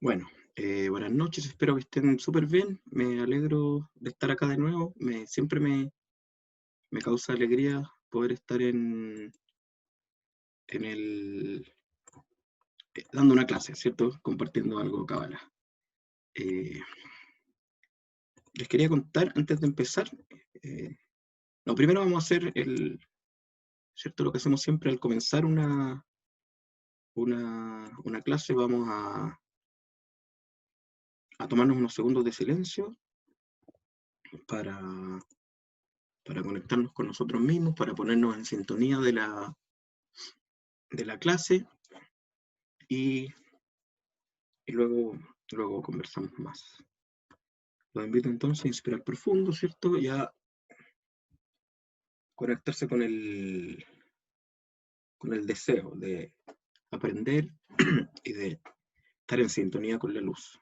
Bueno, buenas noches, espero que estén súper bien. Me alegro de estar acá de nuevo. Siempre me causa alegría poder estar en dando una clase, ¿cierto? Compartiendo algo de Cábala. Eh, Les quería contar antes de empezar. eh, no, primero vamos a hacer ¿cierto? Lo que hacemos siempre al comenzar una clase, vamos a tomarnos unos segundos de silencio para, para conectarnos con nosotros mismos, para ponernos en sintonía de la clase y, y luego conversamos más. Los invito entonces a inspirar profundo, ¿cierto? Y a conectarse con el deseo de aprender y de estar en sintonía con la luz.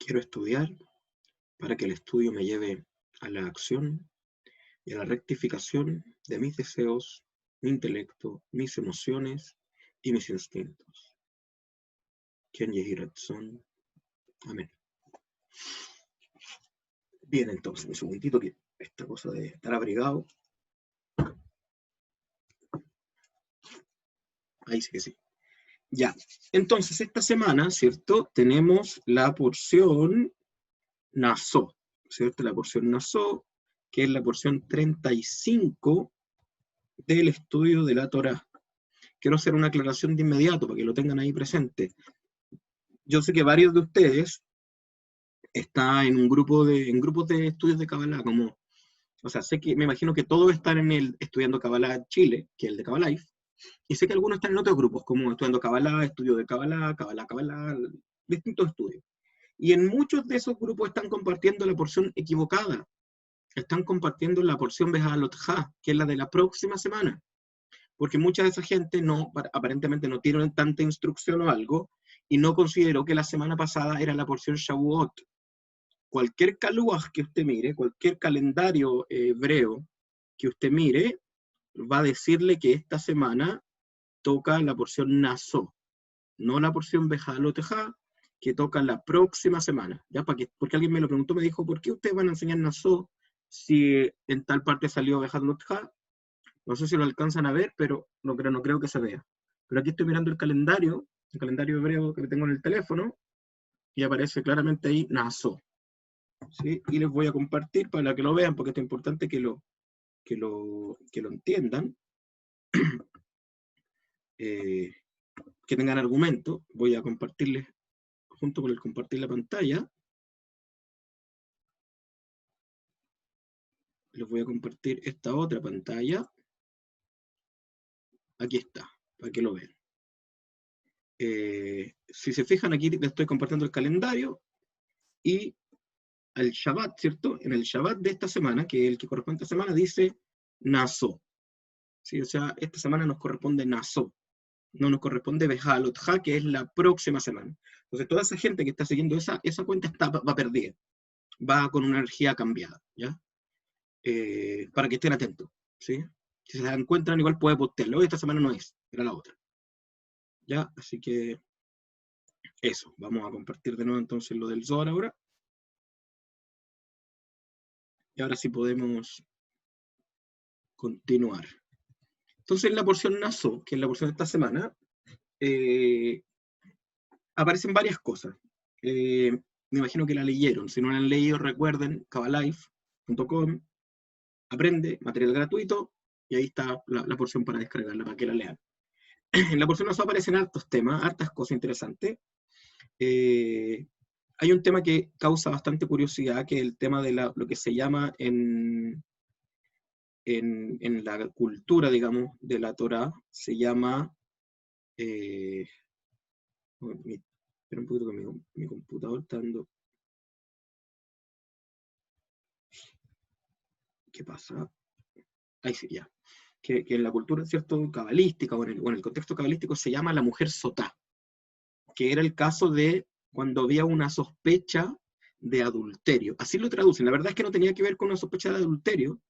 Quiero estudiar para que el estudio me lleve a la acción y a la rectificación de mis deseos, mi intelecto, mis emociones y mis instintos. Ken Yehi Ratzon. Amén. Bien, entonces, un segundito que esta cosa de estar abrigado. Ahí sí que sí. Ya, entonces esta semana, ¿cierto? Tenemos la porción Nassó, ¿cierto? La porción Nassó, que es la porción 35 del estudio de la Torá. Quiero hacer una aclaración de inmediato para que lo tengan ahí presente. Yo sé que varios de ustedes están en grupos de estudios de Kabbalah, o sea, me imagino que todos están estudiando Kabbalah Chile, que es el de Kabbalah, y sé que algunos están en otros grupos, como estudiando Kabbalah, estudio de Kabbalah, distintos estudios. Y en muchos de esos grupos están compartiendo la porción equivocada. Están compartiendo la porción Bejalotja, que es la de la próxima semana. Porque mucha de esa gente aparentemente no tiene tanta instrucción o algo, y no consideró que la semana pasada era la porción Shavuot. Cualquier caluaj que usted mire, cualquier calendario hebreo que usted mire, va a decirle que esta semana toca la porción Nassó, no la porción Bejalotja, que toca la próxima semana. ¿Ya? Porque alguien me lo preguntó, me dijo, ¿por qué ustedes van a enseñar Nassó si en tal parte salió Bejalotja? No sé si lo alcanzan a ver, pero no creo que se vea. Pero aquí estoy mirando el calendario hebreo que tengo en el teléfono, y aparece claramente ahí Nassó. ¿Sí? Y les voy a compartir para que lo vean, porque es importante que lo entiendan, eh, que tengan argumento. Voy a compartirles, junto con el compartir la pantalla, les voy a compartir esta otra pantalla. Aquí está, para que lo vean. Si se fijan, aquí les estoy compartiendo el calendario y el Shabbat, ¿cierto? En el Shabbat de esta semana, que es el que corresponde a esta semana, dice Nassó. ¿Sí? O sea, esta semana nos corresponde Nassó. No nos corresponde Bejalotja, que es la próxima semana. Entonces, toda esa gente que está siguiendo esa cuenta va perdida, va con una energía cambiada, ¿ya? Para que estén atentos, ¿sí? Si se la encuentran, igual puede postearlo. Esta semana no es, era la otra, ¿ya? Así que eso, vamos a compartir de nuevo entonces lo del Zohar ahora. Y ahora sí podemos continuar. Entonces, la porción Nassó, que es la porción de esta semana, eh, aparecen varias cosas. Me imagino que la leyeron. Si no la han leído, recuerden, kabalife.com, aprende, material gratuito, y ahí está la porción para descargarla, para que la lean. En la porción Nassó aparecen hartos temas, hartas cosas interesantes. Hay un tema que causa bastante curiosidad, que es el tema de lo que se llama en la cultura, digamos, de la Torah, se llama... Eh, espera un poquito que mi computador está dando... ¿Qué pasa? ahí sí, ya, que en la cultura, ¿cierto?, cabalística, o en el contexto cabalístico se llama la mujer sotá, que era el caso de cuando había una sospecha de adulterio. Así lo traducen. La verdad es que no tenía que ver con una sospecha de adulterio,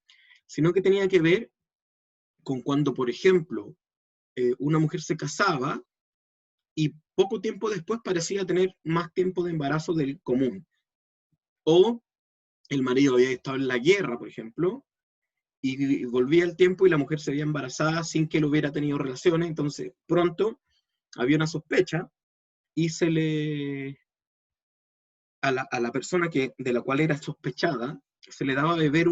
sino que tenía que ver con cuando, por ejemplo, una mujer se casaba y poco tiempo después parecía tener más tiempo de embarazo del común. O el marido había estado en la guerra, por ejemplo, y volvía el tiempo y la mujer se veía embarazada sin que él hubiera tenido relaciones, entonces pronto había una sospecha y a la persona de la cual era sospechada se le daba a beber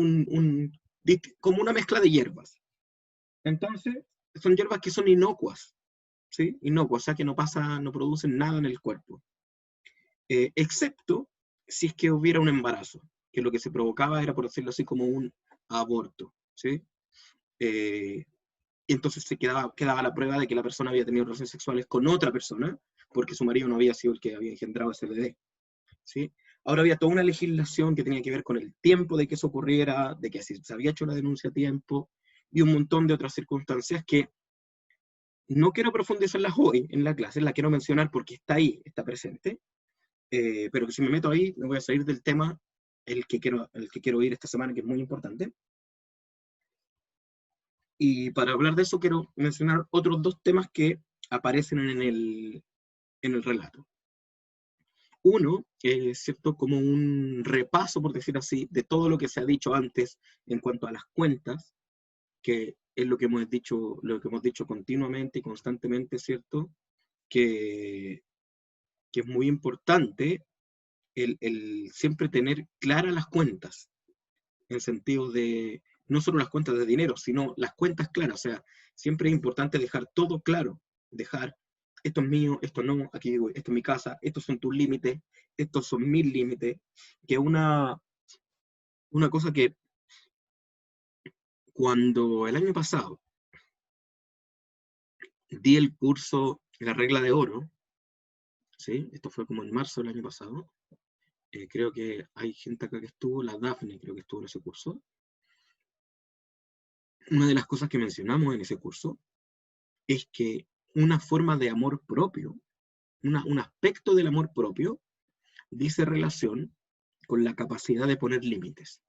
como una mezcla de hierbas. Entonces, son hierbas que son inocuas, ¿sí? Inocuas, o sea que no producen nada en el cuerpo. Excepto si es que hubiera un embarazo, que lo que se provocaba era, por decirlo así, como un aborto, ¿sí? Y entonces quedaba la prueba de que la persona había tenido relaciones sexuales con otra persona, porque su marido no había sido el que había engendrado ese bebé, ¿sí? Ahora había toda una legislación que tenía que ver con el tiempo de que eso ocurriera, de que si se había hecho la denuncia a tiempo, y un montón de otras circunstancias que no quiero profundizarlas hoy en la clase, la quiero mencionar porque está ahí, está presente, pero que si me meto ahí me voy a salir del tema el que quiero ir esta semana, que es muy importante. Y para hablar de eso quiero mencionar otros dos temas que aparecen en el relato. Uno, es cierto, como un repaso, por decir así, de todo lo que se ha dicho antes en cuanto a las cuentas, que es lo que hemos dicho continuamente y constantemente, ¿cierto? Que es muy importante el siempre tener claras las cuentas, en el sentido de no solo las cuentas de dinero, sino las cuentas claras. O sea, siempre es importante dejar todo claro, dejar esto es mío, esto no, aquí digo, esto es mi casa, estos son tus límites, estos son mis límites, que una cosa que cuando el año pasado di el curso La Regla de Oro, ¿sí? Esto fue como en marzo del año pasado, creo que hay gente acá que estuvo, la Dafne creo que estuvo en ese curso. Una de las cosas que mencionamos en ese curso es que una forma de amor propio, un aspecto del amor propio, dice relación con la capacidad de poner límites,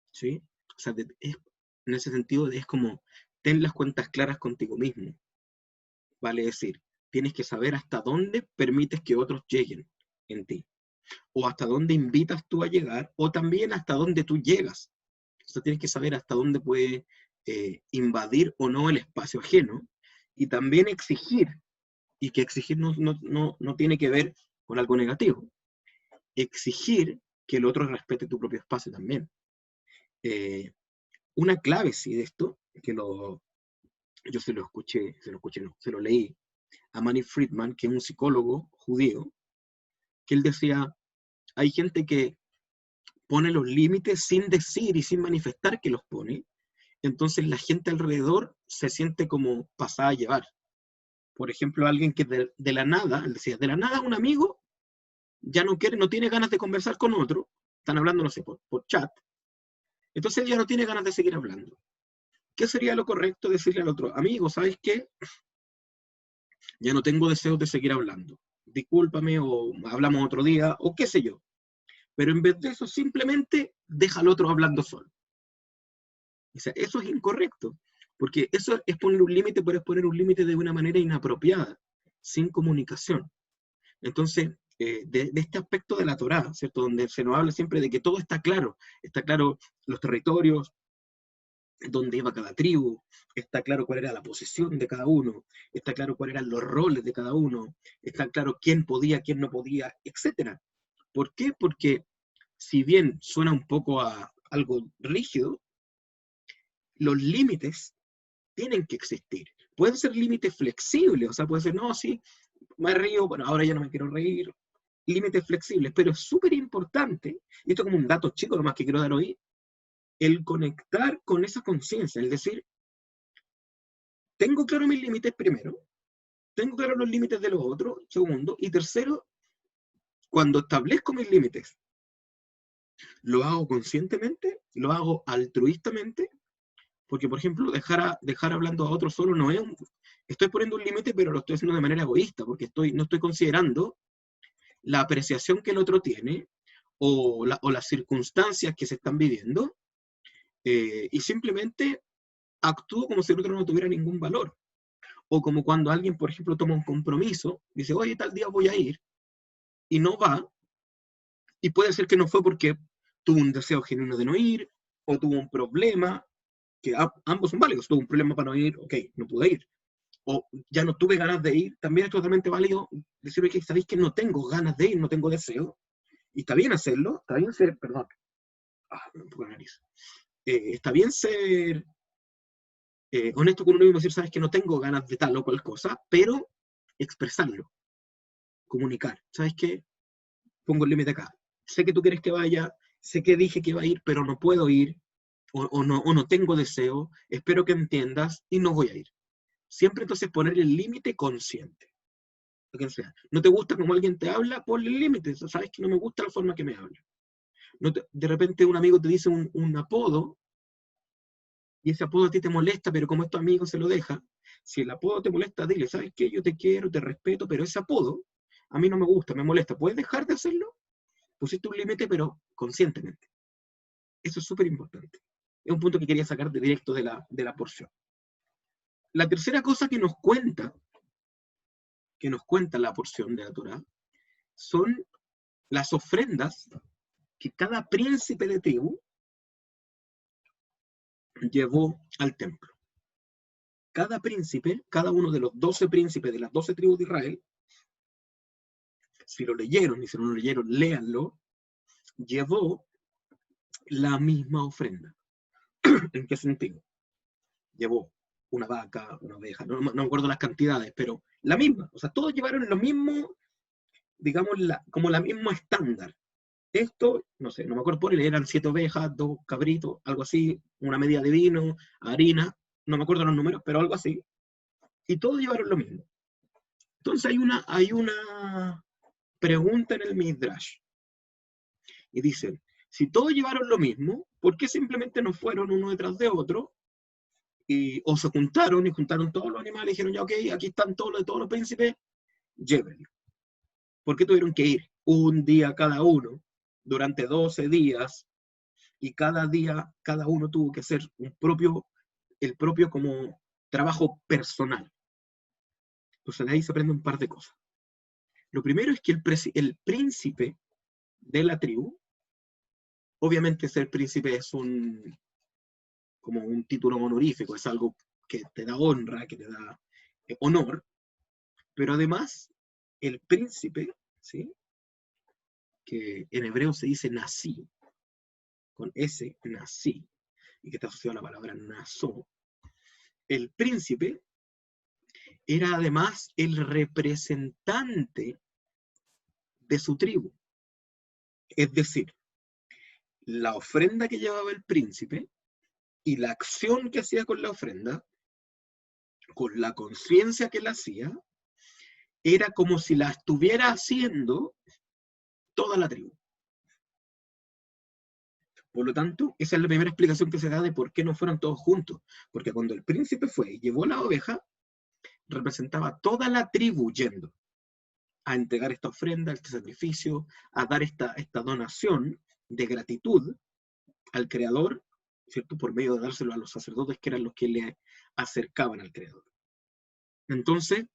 ¿sí? O sea, en ese sentido es como, ten las cuentas claras contigo mismo, vale decir, tienes que saber hasta dónde permites que otros lleguen en ti, o hasta dónde invitas tú a llegar, o también hasta dónde tú llegas. O sea, tienes que saber hasta dónde puede invadir o no el espacio ajeno, y también exigir, y que exigir no tiene que ver con algo negativo, exigir que el otro respete tu propio espacio también. Una clave, sí, de esto, yo se lo leí a Manny Friedman, que es un psicólogo judío, que él decía, hay gente que pone los límites sin decir y sin manifestar que los pone, entonces la gente alrededor se siente como pasada a llevar. Por ejemplo, alguien que de la nada, él decía, de la nada un amigo ya no tiene ganas de conversar con otro, están hablando, no sé, por chat, entonces él ya no tiene ganas de seguir hablando. ¿Qué sería lo correcto decirle al otro? Amigo, ¿sabes qué? Ya no tengo deseos de seguir hablando. Discúlpame, o hablamos otro día, o qué sé yo. Pero en vez de eso, simplemente deja al otro hablando solo. O sea, eso es incorrecto, porque eso es poner un límite, pero es poner un límite de una manera inapropiada, sin comunicación. Entonces, de este aspecto de la Torá, ¿cierto? Donde se nos habla siempre de que todo está claro los territorios, dónde iba cada tribu, está claro cuál era la posición de cada uno, está claro cuáles eran los roles de cada uno, está claro quién podía, quién no podía, etc. ¿Por qué? Porque si bien suena un poco a algo rígido, los límites tienen que existir. Pueden ser límites flexibles, o sea, puede ser, no, sí, me río, bueno, ahora ya no me quiero reír, límites flexibles, pero es súper importante, y esto como un dato chico nomás que quiero dar hoy, el conectar con esa conciencia, es decir, tengo claro mis límites primero, tengo claro los límites de los otros, segundo, y tercero, cuando establezco mis límites, lo hago conscientemente, lo hago altruistamente, Porque, por ejemplo, dejar hablando a otro solo no es estoy poniendo un límite, pero lo estoy haciendo de manera egoísta, porque no estoy considerando la apreciación que el otro tiene, o las circunstancias que se están viviendo, y simplemente actúo como si el otro no tuviera ningún valor. O como cuando alguien, por ejemplo, toma un compromiso, dice, oye, tal día voy a ir, y no va, y puede ser que no fue porque tuvo un deseo genuino de no ir, o tuvo un problema, que ambos son válidos, tuvo un problema para no ir, ok, no pude ir, o ya no tuve ganas de ir, también es totalmente válido decir, oye, sabéis que no tengo ganas de ir, no tengo deseo, y está bien hacerlo, está bien ser, perdón, me pongo la nariz, está bien ser honesto con uno mismo, decir, sabes que no tengo ganas de tal o cual cosa, pero expresarlo, comunicar, sabes que pongo el límite acá, sé que tú quieres que vaya, sé que dije que iba a ir, pero no puedo ir, o no tengo deseo, espero que entiendas y no voy a ir. Siempre entonces poner el límite consciente. Lo que sea. No te gusta como alguien te habla, ponle el límite. Sabes que no me gusta la forma que me habla. De repente un amigo te dice un apodo, y ese apodo a ti te molesta, pero como es tu amigo se lo deja. Si el apodo te molesta, dile, ¿sabes qué? Yo te quiero, te respeto, pero ese apodo a mí no me gusta, me molesta. ¿Puedes dejar de hacerlo? Pusiste un límite, pero conscientemente. Eso es súper importante. Es un punto que quería sacar de directo de la porción. La tercera cosa que nos cuenta la porción de la Torá son las ofrendas que cada príncipe de tribu llevó al templo. Cada príncipe, cada uno de los 12 príncipes de las 12 tribus de Israel, si lo leyeron y si no lo leyeron, léanlo, llevó la misma ofrenda. ¿En qué sentido? Llevó una vaca, una oveja, no me acuerdo las cantidades, pero la misma. O sea, todos llevaron lo mismo, digamos, como la misma estándar. Esto, no sé, no me acuerdo por él, eran 7 ovejas, 2 cabritos, algo así, una medida de vino, harina, no me acuerdo los números, pero algo así. Y todos llevaron lo mismo. Entonces hay una pregunta en el Midrash. Y dicen, si todos llevaron lo mismo, ¿por qué simplemente no fueron uno detrás de otro? O se juntaron y juntaron todos los animales y dijeron, ya ok, aquí están todos los príncipes, llévenlo. ¿Por qué tuvieron que ir un día cada uno durante 12 días y cada día cada uno tuvo que hacer el propio como trabajo personal? Entonces de ahí se aprende un par de cosas. Lo primero es que el príncipe de la tribu, obviamente ser príncipe es como un título honorífico, es algo que te da honra, que te da honor, pero además el príncipe, ¿sí? Que en hebreo se dice nací, con S, nací, y que está asociado a la palabra nazó, el príncipe era además el representante de su tribu. Es decir, la ofrenda que llevaba el príncipe y la acción que hacía con la ofrenda, con la conciencia que la hacía, era como si la estuviera haciendo toda la tribu. Por lo tanto, esa es la primera explicación que se da de por qué no fueron todos juntos. Porque cuando el príncipe fue y llevó la oveja, representaba toda la tribu yendo a entregar esta ofrenda, este sacrificio, a dar esta donación de gratitud al Creador, ¿cierto? Por medio de dárselo a los sacerdotes, que eran los que le acercaban al Creador. Entonces,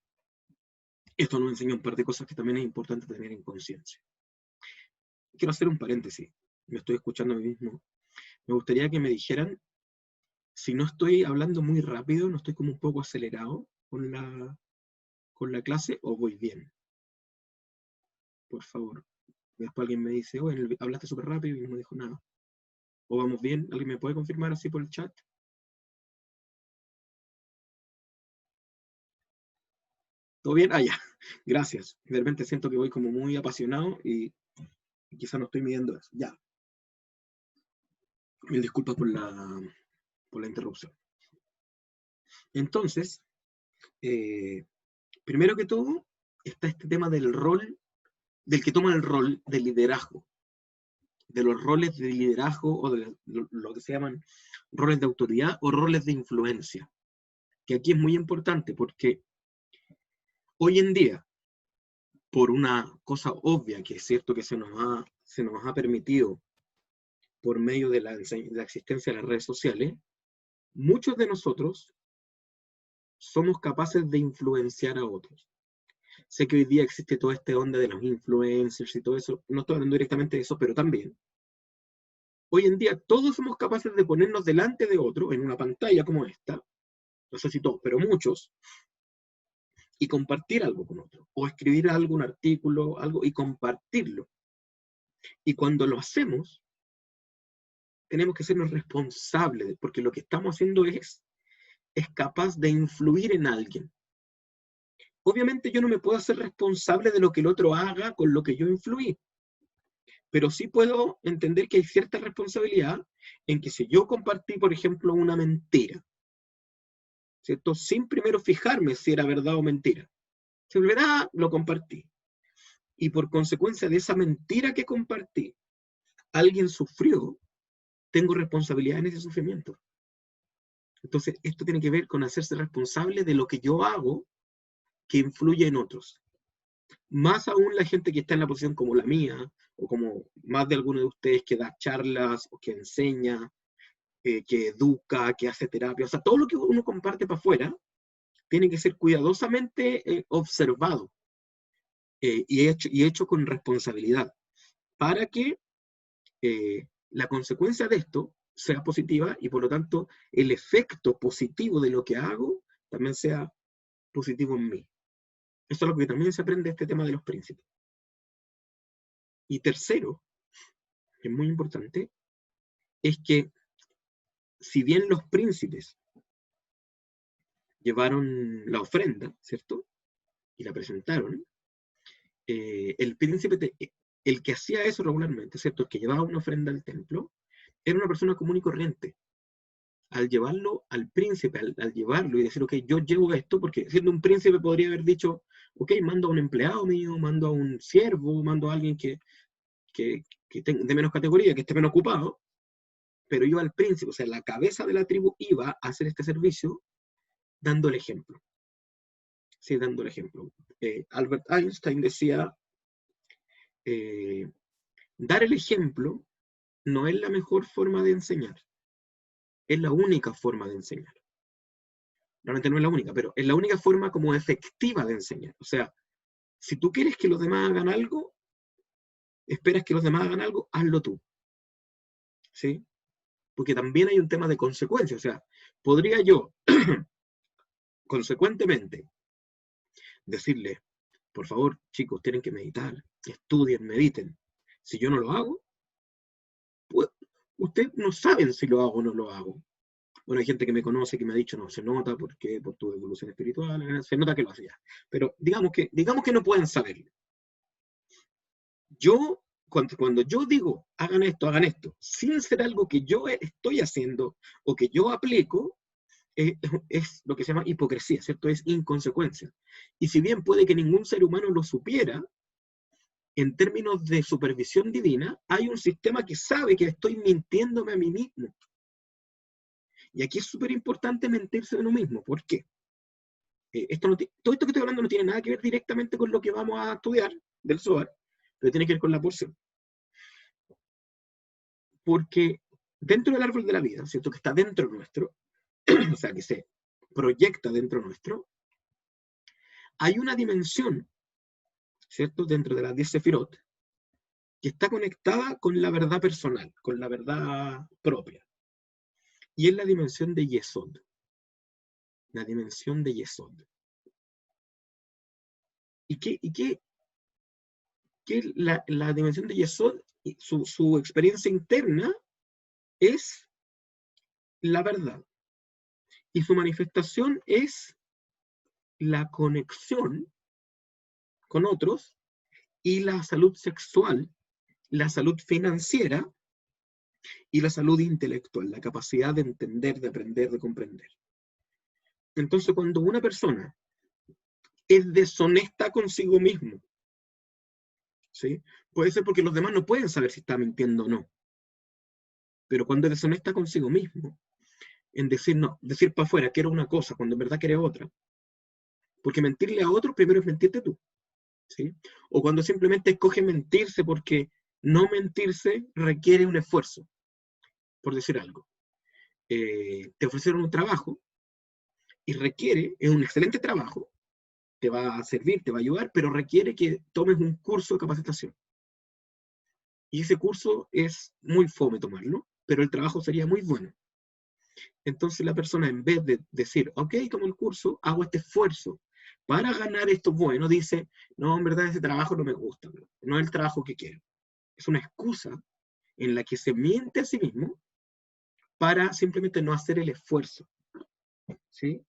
esto nos enseña un par de cosas que también es importante tener en conciencia. Quiero hacer un paréntesis, me estoy escuchando a mí mismo. Me gustaría que me dijeran si no estoy hablando muy rápido, no estoy como un poco acelerado con la clase, o voy bien. Por favor. Después alguien me dice, oye, hablaste súper rápido y no me dijo nada. O vamos bien, ¿alguien me puede confirmar así por el chat? ¿Todo bien? Ah, ya. Gracias. De repente siento que voy como muy apasionado y quizá no estoy midiendo eso. Ya. Mil disculpas por la interrupción. Entonces, primero que todo, está este tema del rol, del que toma el rol de liderazgo de los roles de liderazgo o de lo que se llaman roles de autoridad o roles de influencia. Que aquí es muy importante porque hoy en día, por una cosa obvia que es cierto que se nos ha permitido por medio de la existencia de las redes sociales, muchos de nosotros somos capaces de influenciar a otros. Sé que hoy día existe toda esta onda de los influencers y todo eso, no estoy hablando directamente de eso, pero también. Hoy en día todos somos capaces de ponernos delante de otro en una pantalla como esta, no sé si todos, pero muchos, y compartir algo con otro, o escribir algún artículo, algo, y compartirlo. Y cuando lo hacemos, tenemos que sernos responsables, porque lo que estamos haciendo es capaz de influir en alguien. Obviamente yo no me puedo hacer responsable de lo que el otro haga con lo que yo influí, pero sí puedo entender que hay cierta responsabilidad en que si yo compartí, por ejemplo, una mentira, ¿cierto? Sin primero fijarme si era verdad o mentira. Si es verdad, lo compartí. Y por consecuencia de esa mentira que compartí, alguien sufrió, tengo responsabilidad en ese sufrimiento. Entonces, esto tiene que ver con hacerse responsable de lo que yo hago que influye en otros. Más aún la gente que está en la posición como la mía, o como más de alguno de ustedes que da charlas, o que enseña, que educa, que hace terapia. O sea, todo lo que uno comparte para afuera tiene que ser cuidadosamente observado y hecho con responsabilidad para que la consecuencia de esto sea positiva y por lo tanto el efecto positivo de lo que hago también sea positivo en mí. Eso es lo que también se aprende de este tema de los príncipes. Y tercero, que es muy importante, es que si bien los príncipes llevaron la ofrenda, ¿cierto? Y la presentaron, el príncipe, el que hacía eso regularmente, ¿cierto? El que llevaba una ofrenda al templo, era una persona común y corriente. Al llevarlo al príncipe, al llevarlo y decir, ok, yo llevo esto, porque siendo un príncipe podría haber dicho, ok, mando a un empleado mío, mando a un siervo, mando a alguien que de menos categoría, que esté menos ocupado, pero yo al príncipe, o sea, la cabeza de la tribu iba a hacer este servicio dando el ejemplo. Sí, dando el ejemplo. Albert Einstein decía, dar el ejemplo no es la mejor forma de enseñar, es la única forma de enseñar. Realmente no es la única, pero es la única forma como efectiva de enseñar. O sea, si tú quieres que los demás hagan algo, esperas que los demás hagan algo, hazlo tú. ¿Sí? Porque también hay un tema de consecuencia. O sea, podría yo, consecuentemente, decirle, por favor, chicos, tienen que meditar, estudien, mediten. Si yo no lo hago, pues ustedes no saben si lo hago o no lo hago. Bueno, hay gente que me conoce que me ha dicho, no, se nota porque por tu evolución espiritual, se nota que lo hacía. Pero digamos que no pueden saberlo. Yo, cuando yo digo, hagan esto, sin ser algo que yo estoy haciendo o que yo aplico, es lo que se llama hipocresía, ¿cierto? Es inconsecuencia. Y si bien puede que ningún ser humano lo supiera, en términos de supervisión divina, hay un sistema que sabe que estoy mintiéndome a mí mismo. Y aquí es súper importante mentirse a uno mismo. ¿Por qué? Todo esto que estoy hablando no tiene nada que ver directamente con lo que vamos a estudiar del Zohar, pero tiene que ver con la porción. Porque dentro del árbol de la vida, ¿cierto? Que está dentro nuestro, o sea, que se proyecta dentro nuestro, hay una dimensión, ¿cierto? Dentro de las 10 sefirot, que está conectada con la verdad personal, con la verdad propia. Y es la dimensión de Yesod. La dimensión de Yesod. ¿Y qué la dimensión de Yesod, su experiencia interna, es la verdad? Y su manifestación es la conexión con otros y la salud sexual, la salud financiera y la salud intelectual, la capacidad de entender, de aprender, de comprender. Entonces, cuando una persona es deshonesta consigo mismo, ¿sí? Puede ser porque los demás no pueden saber si está mintiendo o no. Pero cuando es deshonesta consigo mismo, en decir no, decir para afuera, quiero una cosa, cuando en verdad quiere otra. Porque mentirle a otro primero es mentirte tú, ¿sí? O cuando simplemente escoge mentirse porque no mentirse requiere un esfuerzo, por decir algo. Te ofrecieron un trabajo y requiere, es un excelente trabajo, te va a servir, te va a ayudar, pero requiere que tomes un curso de capacitación. Y ese curso es muy fome tomarlo, pero el trabajo sería muy bueno. Entonces la persona, en vez de decir, ok, tomo el curso, hago este esfuerzo para ganar esto bueno, dice, no, en verdad ese trabajo no me gusta, no es el trabajo que quiero. Es una excusa en la que se miente a sí mismo para simplemente no hacer el esfuerzo, ¿sí?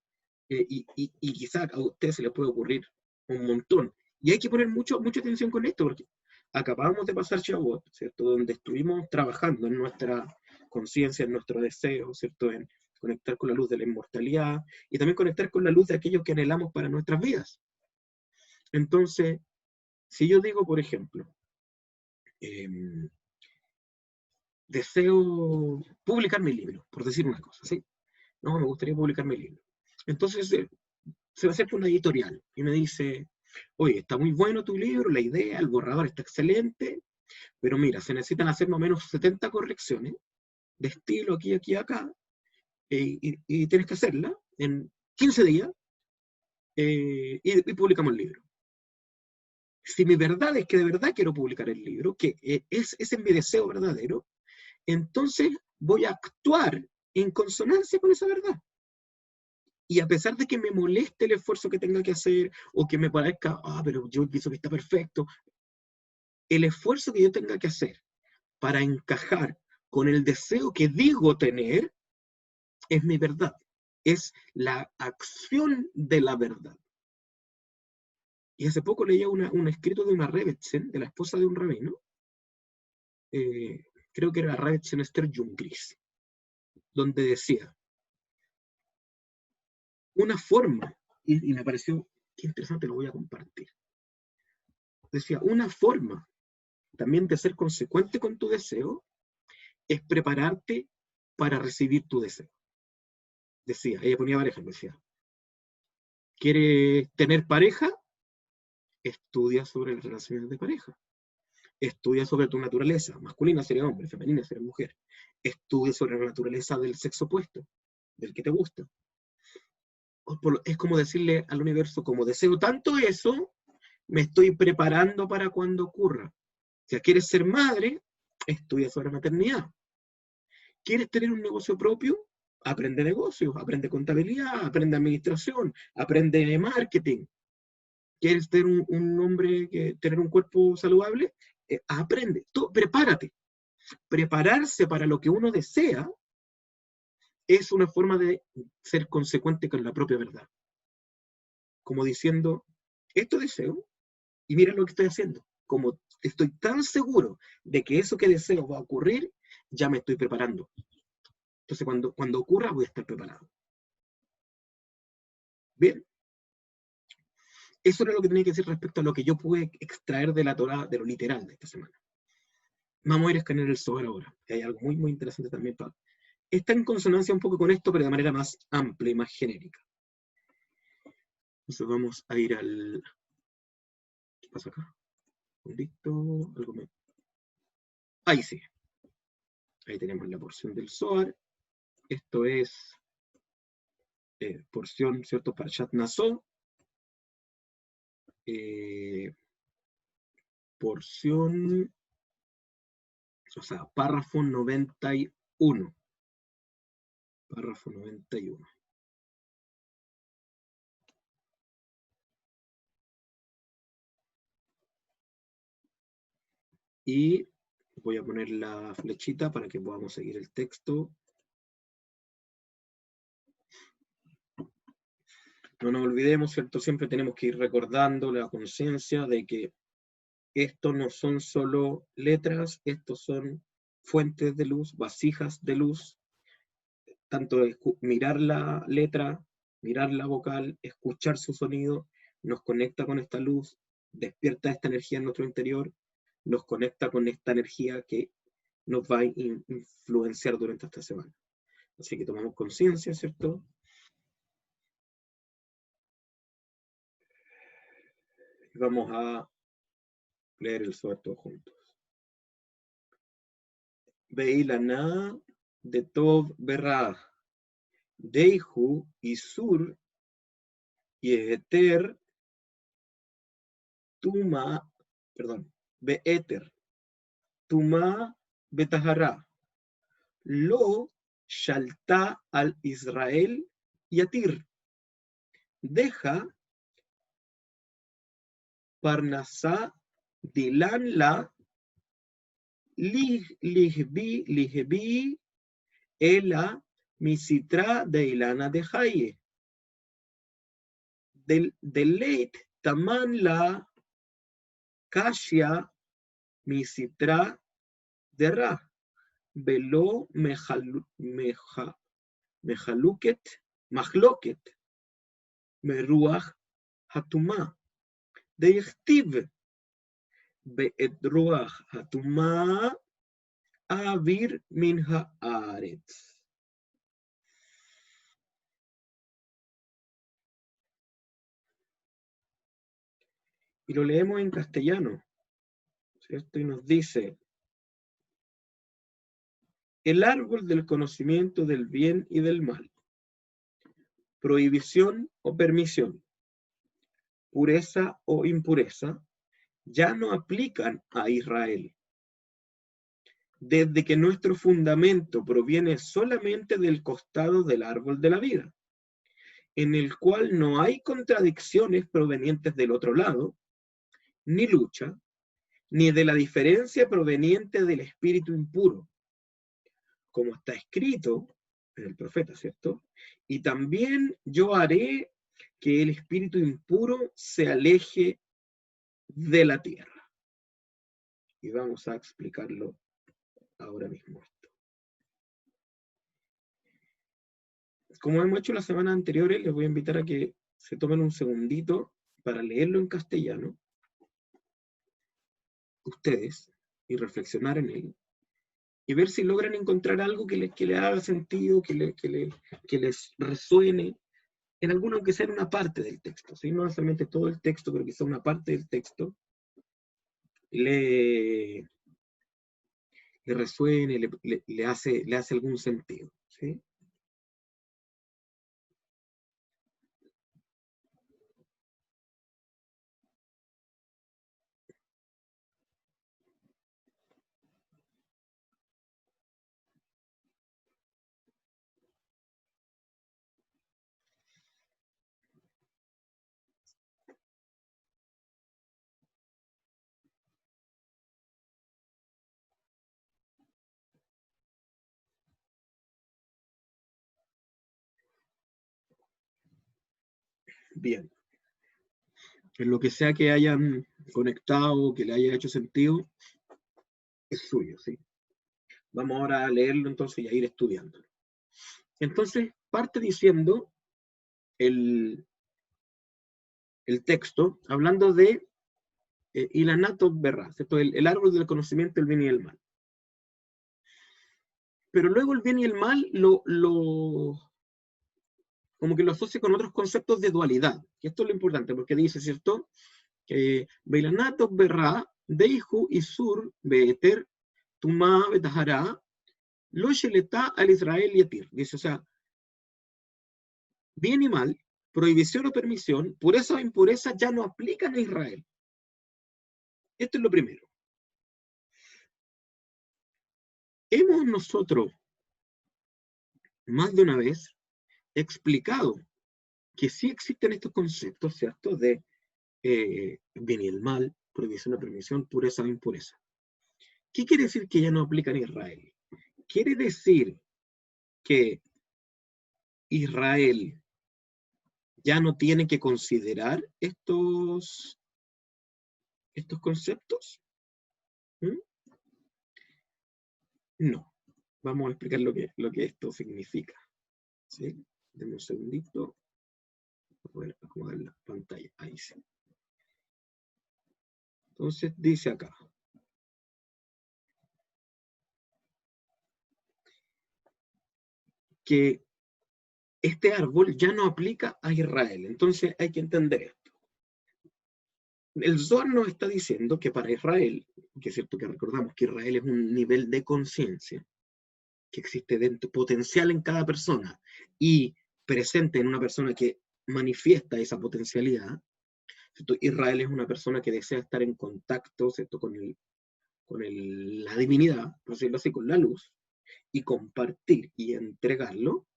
Y quizá a usted se le puede ocurrir un montón. Y hay que poner mucha atención con esto, porque acabamos de pasar Shavuot, ¿cierto? Donde estuvimos trabajando en nuestra conciencia, en nuestro deseo, ¿cierto? En conectar con la luz de la inmortalidad y también conectar con la luz de aquello que anhelamos para nuestras vidas. Entonces, si yo digo, por ejemplo, deseo publicar mi libro, por decir una cosa, ¿sí? No, me gustaría publicar mi libro. Entonces, se acerca una editorial y me dice, oye, está muy bueno tu libro, la idea, el borrador está excelente, pero mira, se necesitan hacer más o menos 70 correcciones de estilo aquí, aquí, acá, y tienes que hacerla en 15 días y publicamos el libro. Si mi verdad es que de verdad quiero publicar el libro, que ese es mi deseo verdadero, entonces voy a actuar en consonancia con esa verdad. Y a pesar de que me moleste el esfuerzo que tenga que hacer, o que me parezca, pero yo pienso que está perfecto, el esfuerzo que yo tenga que hacer para encajar con el deseo que digo tener, es mi verdad. Es la acción de la verdad. Y hace poco leía un escrito de una Rebbetzin, de la esposa de un rabino, creo que era Rebbetzin Esther Jungris, donde decía, una forma, y me pareció que interesante, lo voy a compartir. Decía, una forma también de ser consecuente con tu deseo es prepararte para recibir tu deseo. Decía, ella ponía varios ejemplos, decía, ¿quieres tener pareja? Estudia sobre las relaciones de pareja. Estudia sobre tu naturaleza, masculina sería hombre, femenina sería mujer. Estudia sobre la naturaleza del sexo opuesto, del que te gusta. Es como decirle al universo, como deseo tanto eso, me estoy preparando para cuando ocurra. Si quieres ser madre, estudia sobre maternidad. ¿Quieres tener un negocio propio? Aprende negocios, aprende contabilidad, aprende administración, aprende marketing. ¿Quieres tener un hombre, tener un cuerpo saludable? Aprende, prepárate. Prepararse para lo que uno desea es una forma de ser consecuente con la propia verdad. Como diciendo, esto deseo, y mira lo que estoy haciendo. Como estoy tan seguro de que eso que deseo va a ocurrir, ya me estoy preparando. Entonces, cuando ocurra, voy a estar preparado. Bien. Eso era lo que tenía que decir respecto a lo que yo pude extraer de la Torá, de lo literal de esta semana. Vamos a ir a escanear el Zohar ahora. Hay algo muy, muy interesante también. Está en consonancia un poco con esto, pero de manera más amplia y más genérica. Entonces vamos a ir al... ¿Qué pasa acá? Un dicto, algo me... Ahí sí. Ahí tenemos la porción del Zohar. Esto es porción, ¿cierto? Parshat Naso. Porción, o sea, párrafo 91. Párrafo 91. Y voy a poner la flechita para que podamos seguir el texto. No nos olvidemos, ¿cierto? Siempre tenemos que ir recordando la conciencia de que esto no son solo letras, estos son fuentes de luz, vasijas de luz. Tanto mirar la letra, mirar la vocal, escuchar su sonido, nos conecta con esta luz, despierta esta energía en nuestro interior, nos conecta con esta energía que nos va a influenciar durante esta semana. Así que tomamos conciencia, ¿cierto? Y vamos a leer el Zohar todos juntos. Veilana de Tov Berra, Deihu Isur Yeter Tuma, perdón, Beeter, Tuma Betahara, Lo Shalta al Israel Yatir, Deja Parnasá Dilan la Lihbi Ela Misitra de Ilana de Haye. Del leit Taman la Kashia Misitra de Ra. Velo Mehaluket Mahloket Meruach Hatuma. Deichtiv Be'et Ruach Hatuma Avir Min Haaretz. Y lo leemos en castellano, ¿cierto? Y nos dice: el árbol del conocimiento del bien y del mal, prohibición o permisión, pureza o impureza, ya no aplican a Israel. Desde que nuestro fundamento proviene solamente del costado del árbol de la vida, en el cual no hay contradicciones provenientes del otro lado, ni lucha, ni de la diferencia proveniente del espíritu impuro, como está escrito en el profeta, ¿cierto? Y también yo haré que el espíritu impuro se aleje de la tierra. Y vamos a explicarlo ahora mismo esto. Como hemos hecho las semanas anteriores, les voy a invitar a que se tomen un segundito para leerlo en castellano, ustedes, y reflexionar en él, y ver si logran encontrar algo que le haga sentido, que les resuene, en alguna, aunque sea en una parte del texto, ¿sí? No necesariamente todo el texto, pero quizá una parte del texto le resuene, le hace algún sentido, ¿sí? Bien. En lo que sea que hayan conectado, que le haya hecho sentido, es suyo, ¿sí? Vamos ahora a leerlo entonces y a ir estudiando. Entonces, parte diciendo el texto, hablando de Ilanato Berra, ¿cierto? El árbol del conocimiento del bien y el mal. Pero luego el bien y el mal como que lo asocia con otros conceptos de dualidad. Y esto es lo importante, porque dice, ¿cierto? Beilanato Berra, Deihu Isur Beeter Tuma Betahara, Lo Sheleta al Israel Yatir. Dice, o sea, bien y mal, prohibición o permisión, pureza o impureza ya no aplican a Israel. Esto es lo primero. Hemos nosotros, más de una vez, explicado que sí existen estos conceptos, ¿cierto? De bien y el mal, prohibición o permisión, pureza o impureza. ¿Qué quiere decir que ya no aplican a Israel? Quiere decir que Israel ya no tiene que considerar estos conceptos. ¿Mm? No. Vamos a explicar lo que esto significa. ¿Sí? Denme un segundito. Voy a acomodar la pantalla. Ahí sí. Entonces dice acá. que este árbol ya no aplica a Israel. Entonces hay que entender esto. El Zohar nos está diciendo que para Israel, que es cierto que recordamos que Israel es un nivel de conciencia que existe dentro, potencial en cada persona y presente en una persona que manifiesta esa potencialidad, ¿cierto? Israel es una persona que desea estar en contacto, ¿cierto? La divinidad, por decirlo así, con la luz, y compartir y entregarlo.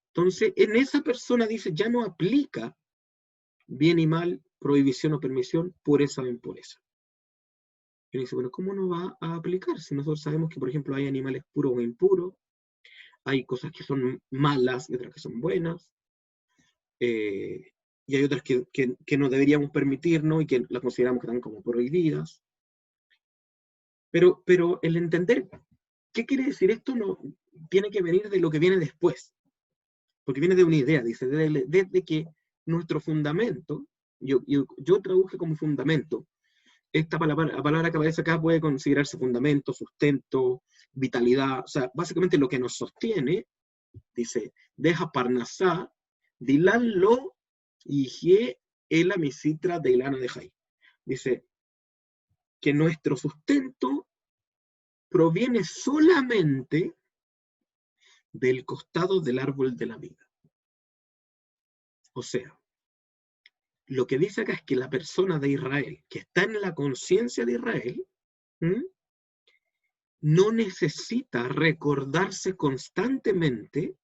Entonces, en esa persona dice, ya no aplica bien y mal, prohibición o permisión, pureza o impureza. Y dice, bueno, ¿cómo no va a aplicar? Si nosotros sabemos que, por ejemplo, hay animales puros o impuros, hay cosas que son malas y otras que son buenas, y hay otras que no deberíamos permitirnos y que las consideramos que están como prohibidas. Pero el entender qué quiere decir esto no tiene que venir de lo que viene después, porque viene de una idea, dice, desde que nuestro fundamento, yo traduje como fundamento, esta palabra que aparece acá puede considerarse fundamento, sustento, vitalidad, o sea, básicamente lo que nos sostiene, dice, deja parnasá, dilan lo, y ela misitra de ilana de jai. Dice que nuestro sustento proviene solamente del costado del árbol de la vida. O sea, lo que dice acá es que la persona de Israel, que está en la conciencia de Israel, no necesita recordarse constantemente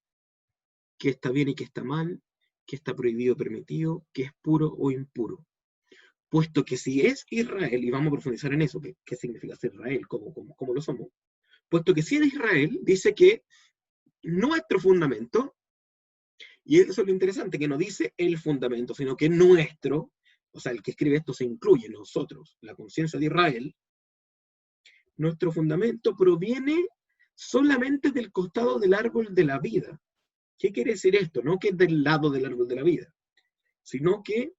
que está bien y que está mal, que está prohibido o permitido, que es puro o impuro. Puesto que si es Israel, y vamos a profundizar en eso, qué significa ser Israel, cómo lo somos, puesto que si es Israel, dice que nuestro fundamento, y eso es lo interesante, que no dice el fundamento, sino que nuestro, o sea, el que escribe esto se incluye, nosotros, la conciencia de Israel, nuestro fundamento proviene solamente del costado del árbol de la vida. ¿Qué quiere decir esto? No que es del lado del árbol de la vida, sino que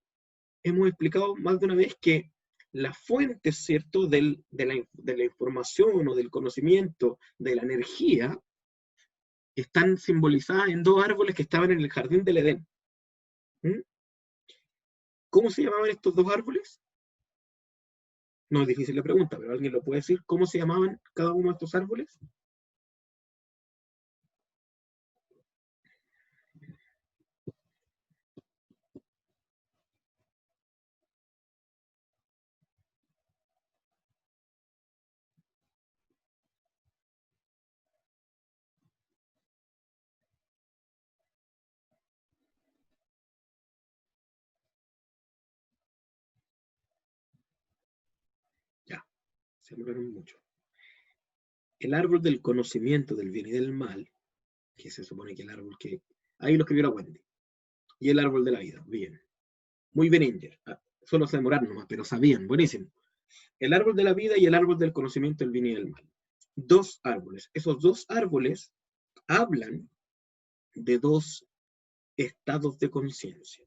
hemos explicado más de una vez que las fuentes, ¿cierto?, de la información o del conocimiento, de la energía, están simbolizadas en dos árboles que estaban en el jardín del Edén. ¿Mm? ¿Cómo se llamaban estos dos árboles? No es difícil la pregunta, pero ¿alguien lo puede decir? ¿Cómo se llamaban cada uno de estos árboles? Ya, se demoraron mucho. El árbol del conocimiento del bien y del mal, que se supone que el árbol que... Ahí lo escribió la Wendy. Y el árbol de la vida, bien. Muy bien, Inger. Solo se demoraron nomás, pero sabían, buenísimo. El árbol de la vida y el árbol del conocimiento del bien y del mal. Dos árboles. Esos dos árboles hablan de dos estados de conciencia.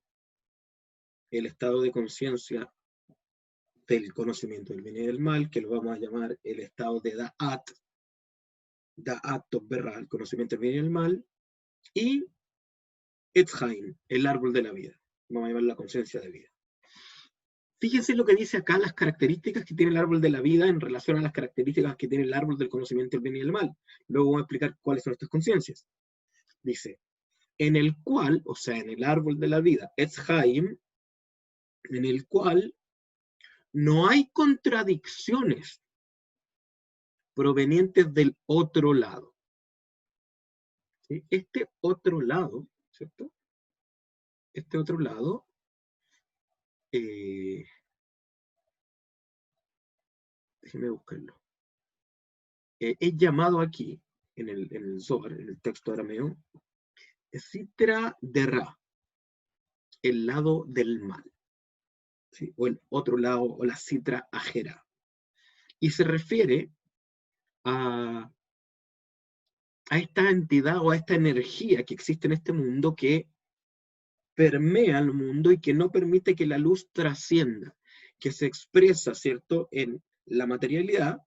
El estado de conciencia del conocimiento del bien y del mal, que lo vamos a llamar el estado de Da'at Tov-Berra, el conocimiento del bien y del mal, y Etz Haim, el árbol de la vida. Vamos a llamar la conciencia de vida. Fíjense lo que dice acá, las características que tiene el árbol de la vida en relación a las características que tiene el árbol del conocimiento del bien y del mal. Luego voy a explicar cuáles son estas conciencias. Dice, en el cual, o sea, en el árbol de la vida, Etz Haim, en el cual no hay contradicciones provenientes del otro lado. ¿Sí? Este otro lado, ¿cierto? Este otro lado déjeme buscarlo. Es llamado aquí, en el Zohar, en el texto arameo, Sitra de Ra, el lado del mal, ¿sí? O el otro lado, o la Sitra Ajera. Y se refiere a esta entidad o a esta energía que existe en este mundo que permea el mundo y que no permite que la luz trascienda, que se expresa, ¿cierto?, en la materialidad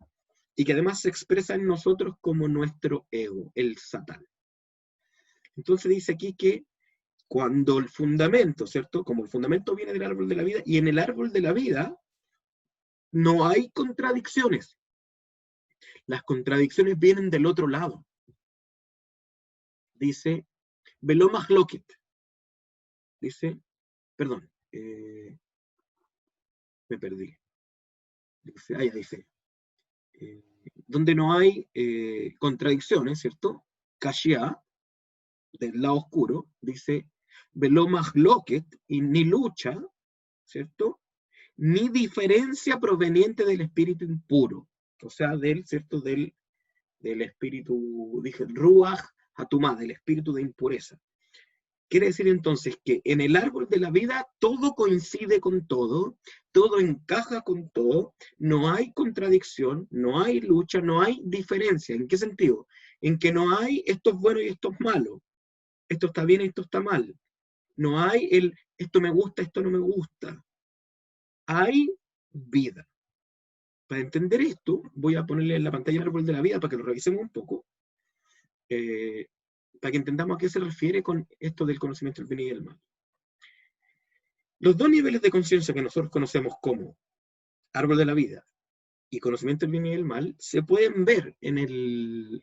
y que además se expresa en nosotros como nuestro ego, el Satán. Entonces dice aquí que cuando el fundamento, ¿cierto? Como el fundamento viene del árbol de la vida, y en el árbol de la vida no hay contradicciones. Las contradicciones vienen del otro lado. Dice, Veló Mahloket. Dice, perdón, me perdí. Dice, dice, donde no hay contradicciones, ¿cierto? Kashia, del lado oscuro, dice, Veló Mahloket, y ni lucha, ¿cierto? Ni diferencia proveniente del espíritu impuro, o sea, ¿cierto? Del espíritu, dije, Ruach Hatumá, del espíritu de impureza. Quiere decir entonces que en el árbol de la vida todo coincide con todo encaja con todo, no hay contradicción, no hay lucha, no hay diferencia. ¿En qué sentido? En que no hay esto es bueno y esto es malo, esto está bien y esto está mal. No hay esto me gusta, esto no me gusta. Hay vida. Para entender esto, voy a ponerle en la pantalla el árbol de la vida para que lo revisemos un poco, para que entendamos a qué se refiere con esto del conocimiento del bien y del mal. Los dos niveles de conciencia que nosotros conocemos como árbol de la vida y conocimiento del bien y del mal se pueden ver en el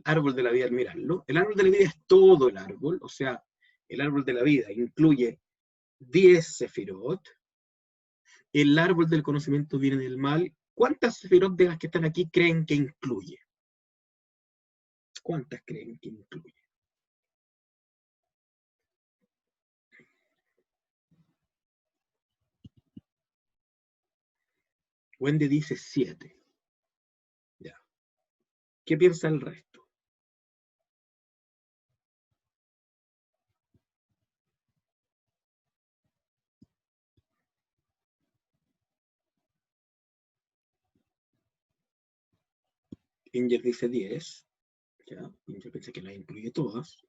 árbol de la vida al mirarlo. El árbol de la vida es todo el árbol, o sea, el árbol de la vida incluye 10 sefirot. El árbol del conocimiento viene del mal. ¿Cuántas sefirot de las que están aquí creen que incluye? ¿Cuántas creen que incluye? Wendy dice 7. Ya. ¿Qué piensa el resto? Inger dice 10. Ya. Inger piensa que las incluye todas.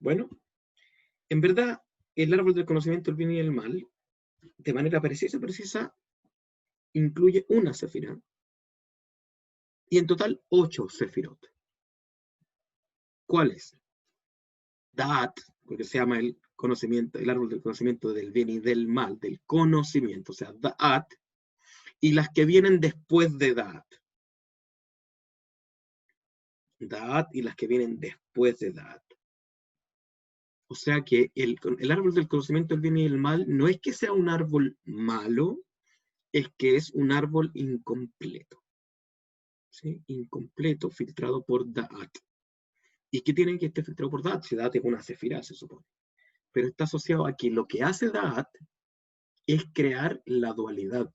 Bueno, en verdad, el árbol del conocimiento del bien y del mal, de manera precisa, incluye una sefirá. Y en total 8 sefirot. ¿Cuáles? Da'at, porque se llama el conocimiento, el árbol del conocimiento del bien y del mal, del conocimiento, o sea, Da'at, y las que vienen después de Da'at. Da'at y las que vienen después de Da'at. O sea que el árbol del conocimiento del bien y del mal no es que sea un árbol malo, es que es un árbol incompleto. ¿Sí? Incompleto, filtrado por Da'at. ¿Y qué tiene que estar filtrado por Da'at? Si Da'at es una sefirá, se supone. Pero está asociado a que lo que hace Da'at es crear la dualidad.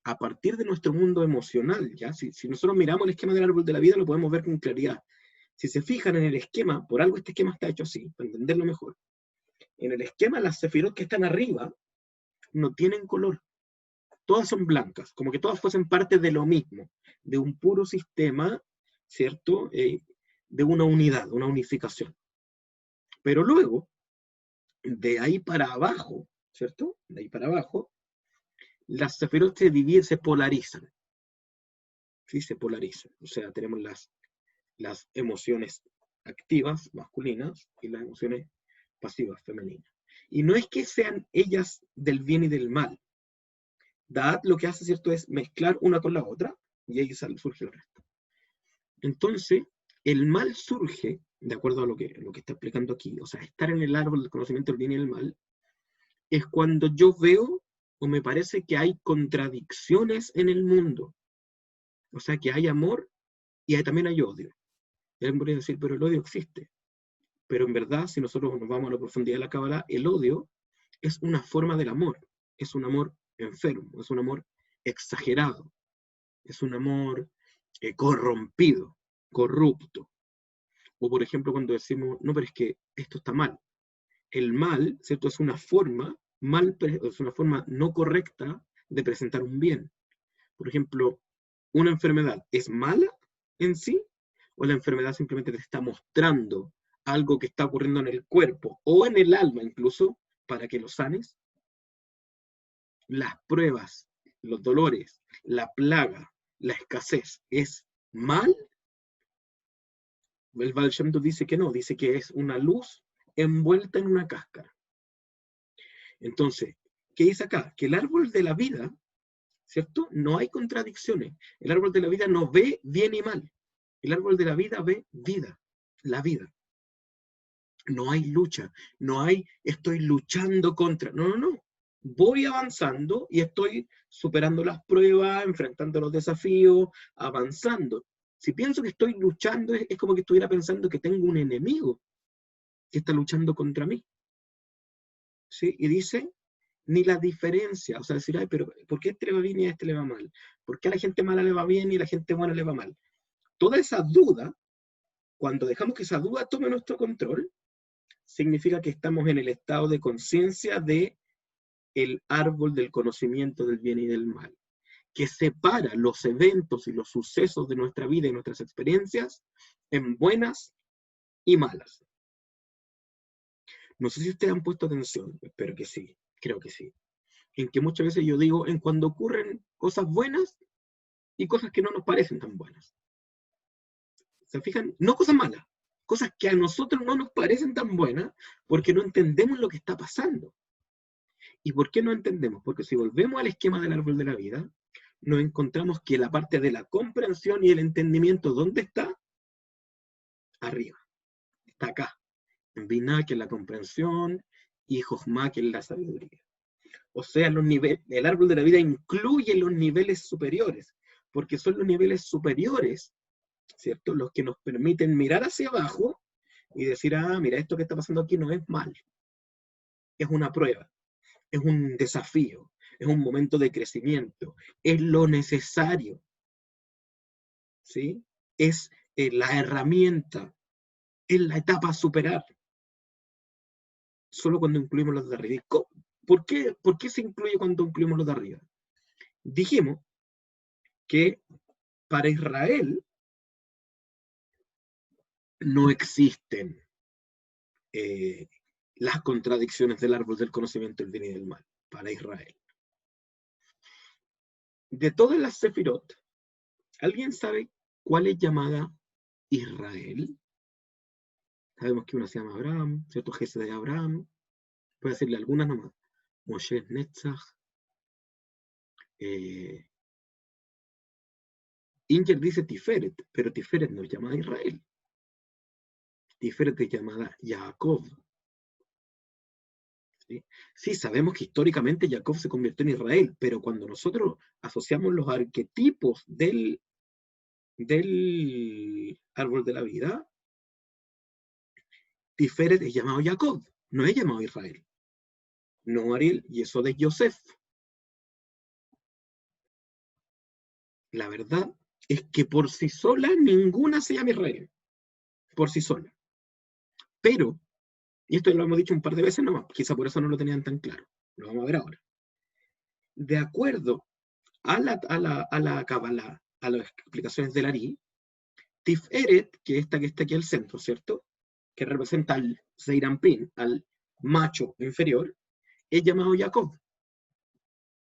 A partir de nuestro mundo emocional, ¿ya? Si nosotros miramos el esquema del árbol de la vida, lo podemos ver con claridad. Si se fijan en el esquema, por algo este esquema está hecho así, para entenderlo mejor. En el esquema, las sefirot que están arriba no tienen color. Todas son blancas, como que todas fuesen parte de lo mismo, de un puro sistema, ¿cierto? De una unidad, una unificación. Pero luego, de ahí para abajo, ¿cierto? De ahí para abajo, las sefirot se dividen, se polarizan. ¿Sí? Se polarizan. O sea, tenemos las emociones activas, masculinas, y las emociones pasivas, femeninas. Y no es que sean ellas del bien y del mal. Da'at lo que hace, ¿cierto?, es mezclar una con la otra, y ahí surge el resto. Entonces, el mal surge, de acuerdo a lo que está explicando aquí, o sea, estar en el árbol del conocimiento del bien y del mal, es cuando yo veo o me parece que hay contradicciones en el mundo. O sea, que hay amor y también hay odio. Y alguien podría decir, pero el odio existe. Pero en verdad, si nosotros nos vamos a la profundidad de la Cábala, el odio es una forma del amor. Es un amor enfermo, es un amor exagerado, es un amor corrompido, corrupto. O por ejemplo, cuando decimos, no, pero es que esto está mal. El mal, ¿cierto? Es una forma es una forma no correcta de presentar un bien. Por ejemplo, una enfermedad es mala en sí, o la enfermedad simplemente te está mostrando algo que está ocurriendo en el cuerpo o en el alma incluso, para que lo sanes. Las pruebas, los dolores, la plaga, la escasez, ¿es mal? El Baal Shem Tov dice que no, dice que es una luz envuelta en una cáscara. Entonces, ¿qué dice acá? Que el árbol de la vida, ¿cierto? No hay contradicciones. El árbol de la vida no ve bien y mal. El árbol de la vida ve vida, la vida. No hay lucha, no hay estoy luchando contra. No, no, no. Voy avanzando y estoy superando las pruebas, enfrentando los desafíos, avanzando. Si pienso que estoy luchando, es como que estuviera pensando que tengo un enemigo que está luchando contra mí. ¿Sí? Y dice, ni la diferencia, o sea, decir, ay, pero ¿por qué a este le va bien y a este le va mal? ¿Por qué a la gente mala le va bien y a la gente buena le va mal? Toda esa duda, cuando dejamos que esa duda tome nuestro control, significa que estamos en el estado de conciencia de el árbol del conocimiento del bien y del mal, que separa los eventos y los sucesos de nuestra vida y nuestras experiencias en buenas y malas. No sé si ustedes han puesto atención, espero que sí, creo que sí, en que muchas veces yo digo, en cuando ocurren cosas buenas y cosas que no nos parecen tan buenas. ¿Se fijan? No cosas malas, cosas que a nosotros no nos parecen tan buenas porque no entendemos lo que está pasando. ¿Y por qué no entendemos? Porque si volvemos al esquema del árbol de la vida, nos encontramos que la parte de la comprensión y el entendimiento, ¿dónde está? Arriba, está acá. En Binah, que es la comprensión, y Jochma, que es la sabiduría. O sea, los niveles, el árbol de la vida incluye los niveles superiores, porque son los niveles superiores, ¿cierto? Los que nos permiten mirar hacia abajo y decir, ah, mira, esto que está pasando aquí no es mal, es una prueba, es un desafío, es un momento de crecimiento, es lo necesario, ¿sí? Es la herramienta, es la etapa a superar. Solo cuando incluimos los de arriba. ¿Por qué se incluye cuando incluimos los de arriba? Dijimos que para Israel no existen las contradicciones del árbol del conocimiento del bien y del mal, para Israel. De todas las Sefirot, ¿alguien sabe cuál es llamada Israel? Sabemos que una se llama Abraham, ¿cierto? Jesús de Abraham. Voy a decirle algunas nomás. Moshe Netzach. Inger dice Tiferet, pero Tiferet no es llamada Israel. Tiferet es llamada Jacob. ¿Sí? Sí, sabemos que históricamente Jacob se convirtió en Israel, pero cuando nosotros asociamos los arquetipos del árbol de la vida, Tiferet es llamado Jacob, no es llamado Israel. No Ariel, y eso de Yosef. La verdad es que por sí sola ninguna se llama Israel. Por sí sola. Pero, y esto lo hemos dicho un par de veces nomás, quizá por eso no lo tenían tan claro. Lo vamos a ver ahora. De acuerdo a la Kabbalah, a las explicaciones del Ari, Tiferet, que esta que está aquí al centro, ¿cierto? Que representa al Zeirampin, al macho inferior, es llamado Jacob.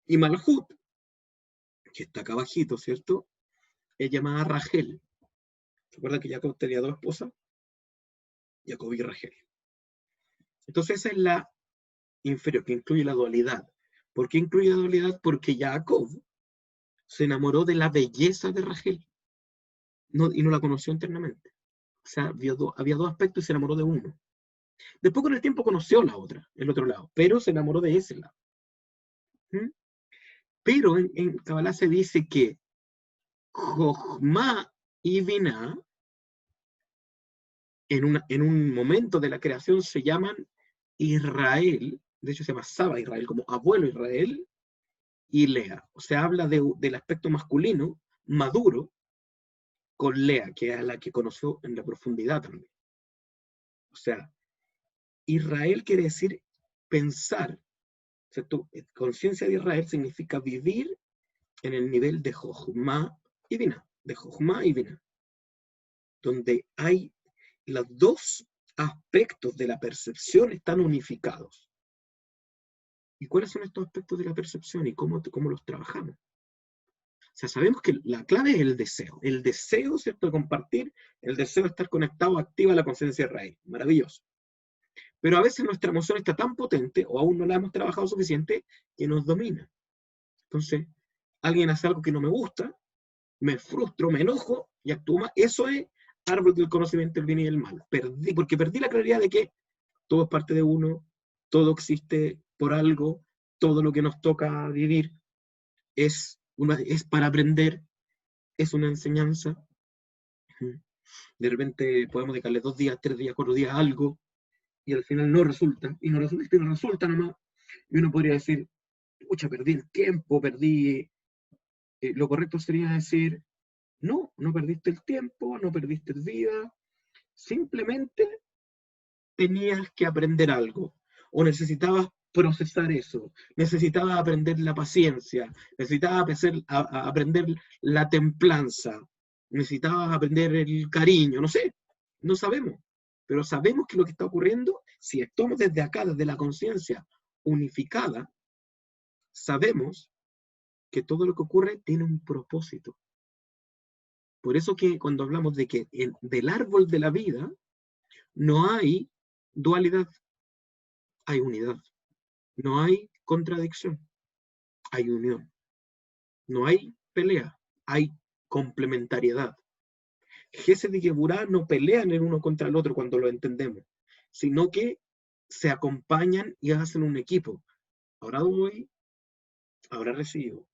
Y Malhut, que está acá abajito, ¿cierto? Es llamada Rachel. ¿Se acuerdan que Jacob tenía dos esposas? Jacob y Rachel. Entonces esa es la inferior, que incluye la dualidad. ¿Por qué incluye la dualidad? Porque Jacob se enamoró de la belleza de Rachel y no la conoció internamente. O sea, había dos aspectos y se enamoró de uno. Después con el tiempo conoció la otra, el otro lado, pero se enamoró de ese lado. ¿Mm? Pero en Kabbalah se dice que Jochma y Binah, en un momento de la creación, se llaman Israel, de hecho se llama Saba Israel, como abuelo Israel, y Lea. O sea, habla del aspecto masculino, maduro, con Lea, que es la que conoció en la profundidad también. O sea, Israel quiere decir pensar, ¿cierto? Conciencia de Israel significa vivir en el nivel de Jochma y Binah, de Jochma y Binah. donde hay los dos aspectos de la percepción están unificados. ¿Y cuáles son estos aspectos de la percepción y cómo los trabajamos? O sea, sabemos que la clave es el deseo, ¿cierto?, de compartir, el deseo de estar conectado, activa la conciencia de raíz, maravilloso. Pero a veces nuestra emoción está tan potente, o aún no la hemos trabajado suficiente, que nos domina. Entonces, alguien hace algo que no me gusta, me frustro, me enojo y actúo mal. Eso es árbol del conocimiento del bien y del mal. Porque perdí la claridad de que todo es parte de uno, todo existe por algo, todo lo que nos toca vivir es para aprender, es una enseñanza. De repente podemos dedicarle 2 días, 3 días, 4 días a algo, y al final no resulta, y no resulta nomás. Y uno podría decir, pucha, perdí el tiempo, lo correcto sería decir, no perdiste el tiempo, no perdiste vida, simplemente tenías que aprender algo, o necesitabas procesar eso, necesitabas aprender la paciencia, necesitabas aprender la templanza, necesitabas aprender el cariño, no sé, no sabemos, pero sabemos que lo que está ocurriendo, si estamos desde acá, desde la conciencia unificada, sabemos que todo lo que ocurre tiene un propósito. Por eso que cuando hablamos de que del árbol de la vida no hay dualidad, hay unidad. No hay contradicción, hay unión. No hay pelea, hay complementariedad. Gesed y Geburá no pelean el uno contra el otro cuando lo entendemos, sino que se acompañan y hacen un equipo. Ahora doy, ahora recibo,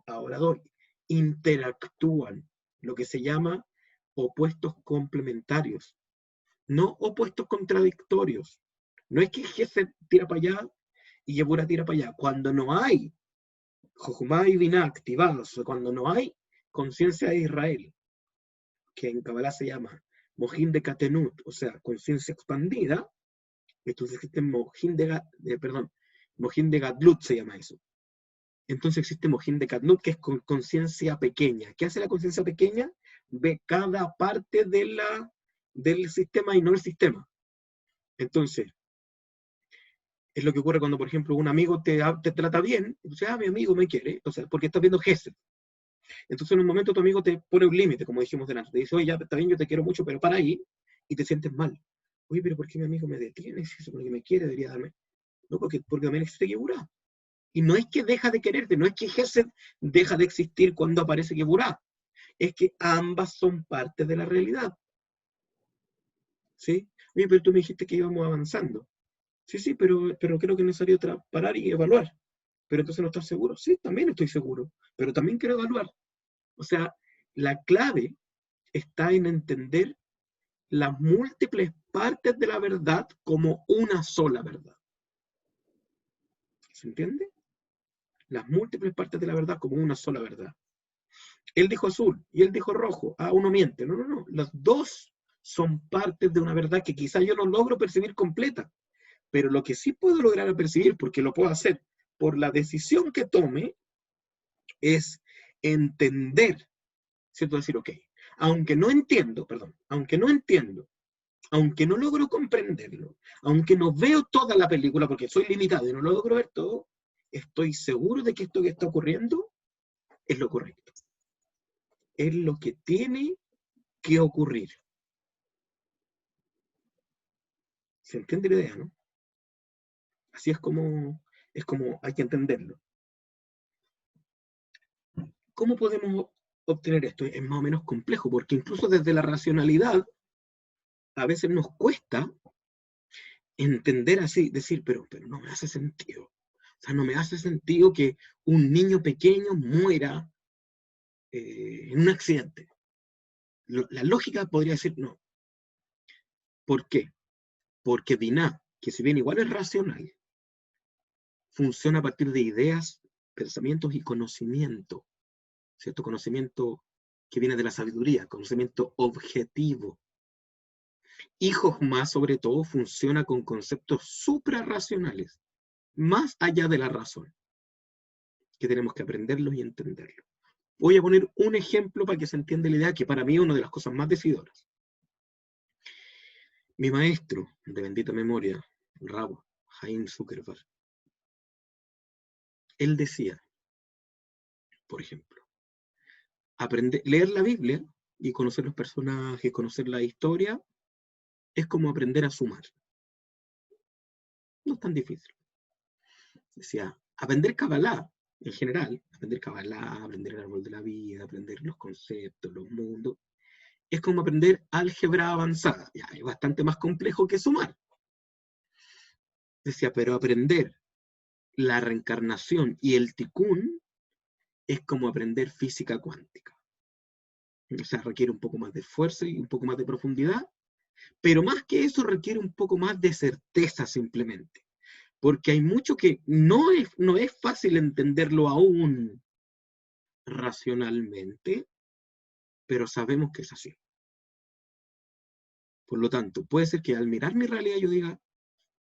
ahora doy. Interactúan, lo que se llama opuestos complementarios, no opuestos contradictorios. No es que Gesed tira para allá y Geburá tira para allá. Cuando no hay Jochma y Binah activados, cuando no hay conciencia de Israel, que en Kabbalah se llama Mohin de Katenut, o sea, conciencia expandida, entonces existe Mohin de Gadlut se llama eso. Entonces existe Mohin de Katnut, que es con conciencia pequeña. ¿Qué hace la conciencia pequeña? Ve cada parte del sistema y no el sistema. Entonces, es lo que ocurre cuando, por ejemplo, un amigo te trata bien, y dices, mi amigo me quiere, entonces, porque estás viendo Gesed. Entonces, en un momento tu amigo te pone un límite, como dijimos delante, te dice, oye, ya está bien, yo te quiero mucho, pero para ahí, y te sientes mal. Oye, pero ¿por qué mi amigo me detiene? Si eso porque me quiere, debería darme. No, porque también existe Geburá. Y no es que deja de quererte, no es que Gesed deja de existir cuando aparece Geburá, es que ambas son parte de la realidad. ¿Sí? Oye, pero tú me dijiste que íbamos avanzando. Sí, pero creo que es necesario parar y evaluar. Pero entonces no estás seguro. Sí, también estoy seguro, pero también quiero evaluar. O sea, la clave está en entender las múltiples partes de la verdad como una sola verdad. ¿Se entiende? Las múltiples partes de la verdad como una sola verdad. Él dijo azul y él dijo rojo. Uno miente. No. Las dos son partes de una verdad que quizá yo no logro percibir completa. Pero lo que sí puedo lograr percibir, porque lo puedo hacer por la decisión que tome, es entender, ¿cierto? Decir, ok, aunque no entiendo, aunque no logro comprenderlo, aunque no veo toda la película porque soy limitado y no lo logro ver todo, estoy seguro de que esto que está ocurriendo es lo correcto. Es lo que tiene que ocurrir. ¿Se entiende la idea, no? Así es como hay que entenderlo. ¿Cómo podemos obtener esto? Es más o menos complejo, porque incluso desde la racionalidad, a veces nos cuesta entender así, decir, pero no me hace sentido. O sea, no me hace sentido que un niño pequeño muera en un accidente. La lógica podría decir no. ¿Por qué? Porque Binah, que si bien igual es racional, funciona a partir de ideas, pensamientos y conocimiento. ¿Cierto? Conocimiento que viene de la sabiduría, conocimiento objetivo. Y Jochma, sobre todo, funciona con conceptos suprarracionales, más allá de la razón, que tenemos que aprenderlos y entenderlos. Voy a poner un ejemplo para que se entienda la idea, que para mí es una de las cosas más decidoras. Mi maestro, de bendita memoria, Rabo, Chaim Zuckerberg, él decía, por ejemplo, leer la Biblia y conocer los personajes, conocer la historia, es como aprender a sumar. No es tan difícil. Decía, aprender Kabbalah, en general, aprender Kabbalah, aprender el árbol de la vida, aprender los conceptos, los mundos, es como aprender álgebra avanzada. Ya, es bastante más complejo que sumar. Decía, pero aprender la reencarnación y el tikkun es como aprender física cuántica. O sea, requiere un poco más de esfuerzo y un poco más de profundidad, pero más que eso requiere un poco más de certeza simplemente. Porque hay mucho que no es fácil entenderlo aún racionalmente, pero sabemos que es así. Por lo tanto, puede ser que al mirar mi realidad yo diga,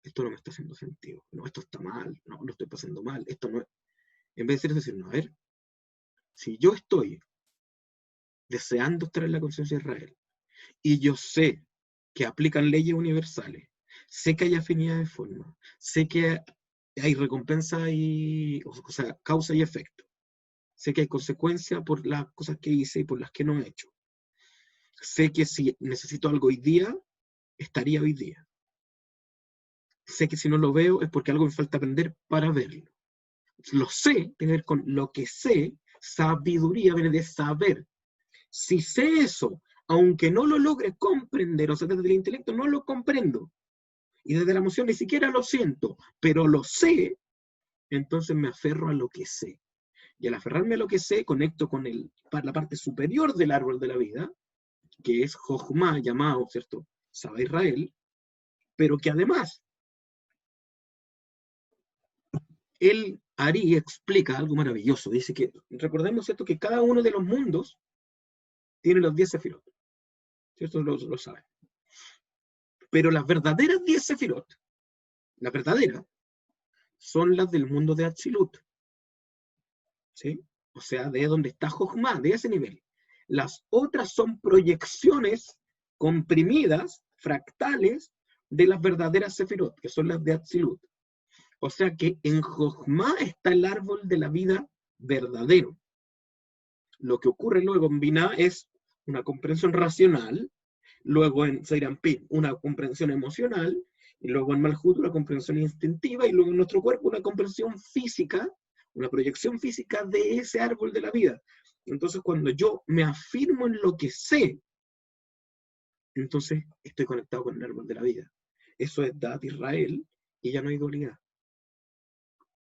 esto no me está haciendo sentido, no, esto está mal, no, lo estoy pasando mal, esto no es. En vez de decir, no, a ver, si yo estoy deseando estar en la conciencia de Israel, y yo sé que aplican leyes universales, sé que hay afinidad de forma, sé que hay recompensa y, o sea, causa y efecto, sé que hay consecuencia por las cosas que hice y por las que no he hecho, sé que si necesito algo hoy día, estaría hoy día, sé que si no lo veo es porque algo me falta aprender para verlo. Lo sé, tiene que ver con lo que sé, sabiduría viene de saber. Si sé eso, aunque no lo logre comprender, o sea, desde el intelecto no lo comprendo, y desde la emoción ni siquiera lo siento, pero lo sé, entonces me aferro a lo que sé. Y al aferrarme a lo que sé, conecto con la parte superior del árbol de la vida, que es Jochma, llamado, ¿cierto? Saba Israel, pero que además, el Ari explica algo maravilloso. Dice que, recordemos, ¿cierto?, que cada uno de los mundos tiene los 10 sefirot. ¿Cierto? Lo saben. Pero las verdaderas 10 sefirot, las verdaderas, son las del mundo de Atzilut. ¿Sí? O sea, de donde está Jochma, de ese nivel. Las otras son proyecciones comprimidas, fractales, de las verdaderas sefirot, que son las de Atzilut. O sea que en Jochma está el árbol de la vida verdadero. Lo que ocurre luego en Binah es una comprensión racional, luego en Seirampin una comprensión emocional, y luego en Malhut una comprensión instintiva, y luego en nuestro cuerpo una comprensión física, una proyección física de ese árbol de la vida. Entonces cuando yo me afirmo en lo que sé, entonces estoy conectado con el árbol de la vida. Eso es Dat Israel, y ya no hay dualidad.